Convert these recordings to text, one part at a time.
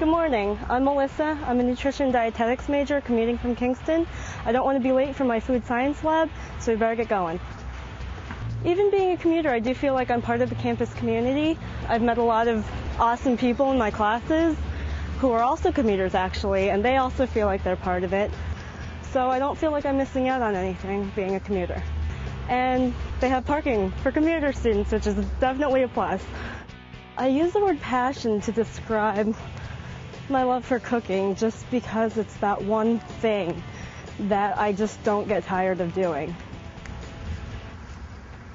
Good morning. I'm Mellissa. I'm a Nutrition and Dietetics major commuting from Kingston. I don't want to be late for my food science lab, so we better get going. Even being a commuter, I do feel like I'm part of the campus community. I've met a lot of awesome people in my classes who are also commuters actually, and they also feel like they're part of it. So I don't feel like I'm missing out on anything being a commuter. And they have parking for commuter students, which is definitely a plus. I use the word passion to describe my love for cooking just because it's that one thing that I just don't get tired of doing.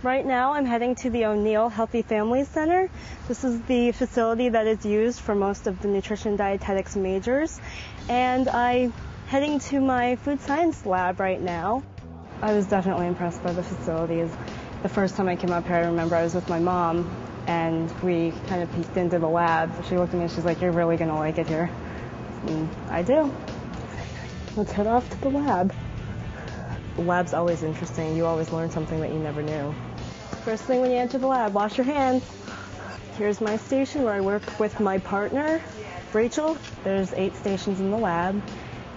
Right now I'm heading to the O'Neill Healthy Families Center. This is the facility that is used for most of the nutrition and dietetics majors, and I'm heading to my food science lab right now. I was definitely impressed by the facilities. The first time I came up here, I remember I was with my mom and we kind of peeked into the lab. She looked at me and she's like, "You're really going to like it here." And I do. Let's head off to the lab. The lab's always interesting. You always learn something that you never knew. First thing when you enter the lab, wash your hands. Here's my station where I work with my partner, Rachel. There's 8 stations in the lab,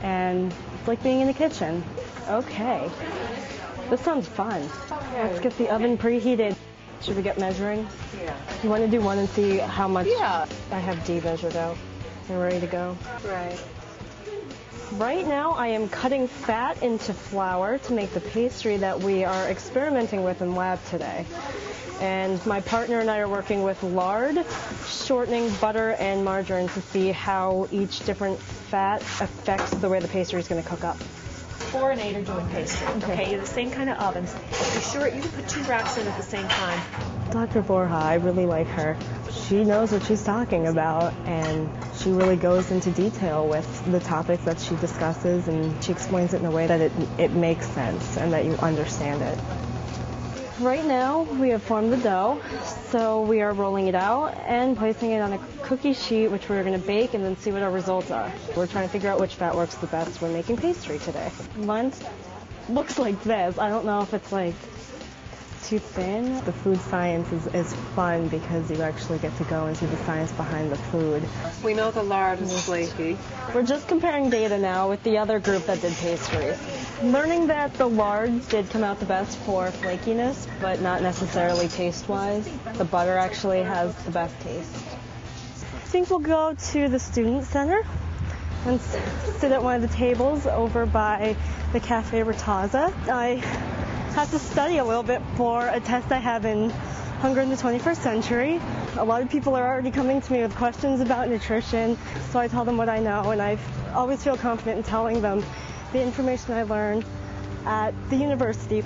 and it's like being in a kitchen. Okay. This sounds fun. Let's get the oven preheated. Should we get measuring? Yeah. You want to do one and see how much? Yeah. I have D measured out. We're ready to go. Right. Right now I am cutting fat into flour to make the pastry that we are experimenting with in lab today. And my partner and I are working with lard, shortening, butter, and margarine to see how each different fat affects the way the pastry is going to cook up. 4 and 8 are doing pastry. Okay, the same kind of ovens. Be sure you can put 2 racks in at the same time. Dr. Borja, I really like her. She knows what she's talking about, and she really goes into detail with the topics that she discusses, and she explains it in a way that it makes sense and that you understand it. Right now, we have formed the dough, so we are rolling it out and placing it on a cookie sheet, which we're going to bake and then see what our results are. We're trying to figure out which fat works the best when making pastry today. Mine looks like this. I don't know if it's like too thin. The food science is fun because you actually get to go into the science behind the food. We know the lard is flaky. We're just comparing data now with the other group that did pastries. Learning that the lard did come out the best for flakiness, but not necessarily taste-wise. The butter actually has the best taste. I think we'll go to the student center and sit at one of the tables over by the Cafe Rataza. I have to study a little bit for a test I have in Hunger in the 21st Century. A lot of people are already coming to me with questions about nutrition, so I tell them what I know, and I always feel confident in telling them the information I learned at the university.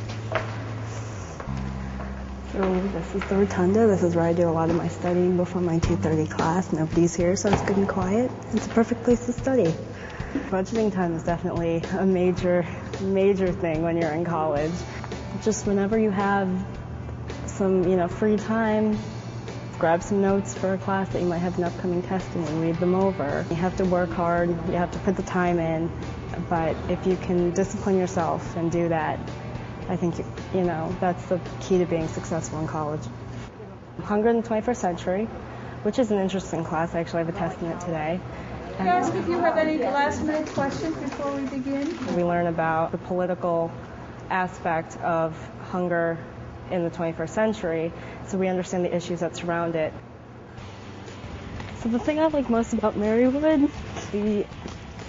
So this is the rotunda. This is where I do a lot of my studying before my 2:30 class. Nobody's here, so it's good and quiet. It's a perfect place to study. Budgeting time is definitely a major thing when you're in college. Just whenever you have some, free time, grab some notes for a class that you might have an upcoming test in and read them over. You have to work hard, you have to put the time in, but if you can discipline yourself and do that, I think, that's the key to being successful in college. Hunger in the 21st Century, which is an interesting class. I actually have a test in it today. Can I ask if you have any last-minute questions before we begin? We learn about the political aspect of hunger in the 21st century, so we understand the issues that surround it. So the thing I like most about Marywood, the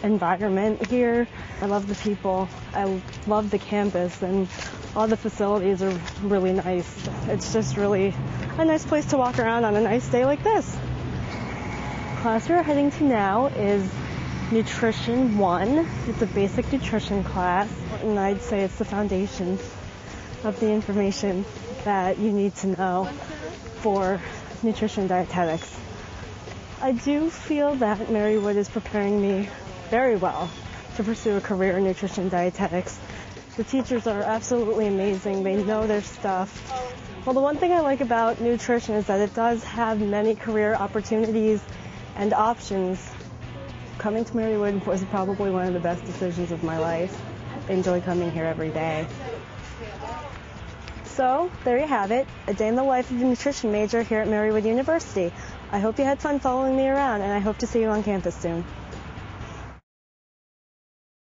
environment here. I love the people. I love the campus, and all the facilities are really nice. It's just really a nice place to walk around on a nice day like this. The class we're heading to now is Nutrition 1. It's a basic nutrition class, and I'd say it's the foundation of the information that you need to know for nutrition and dietetics. I do feel that Marywood is preparing me very well to pursue a career in nutrition and dietetics. The teachers are absolutely amazing. They know their stuff. Well, the one thing I like about nutrition is that it does have many career opportunities and options. Coming to Marywood was probably one of the best decisions of my life. I enjoy coming here every day. So, there you have it, a day in the life of a nutrition major here at Marywood University. I hope you had fun following me around, and I hope to see you on campus soon.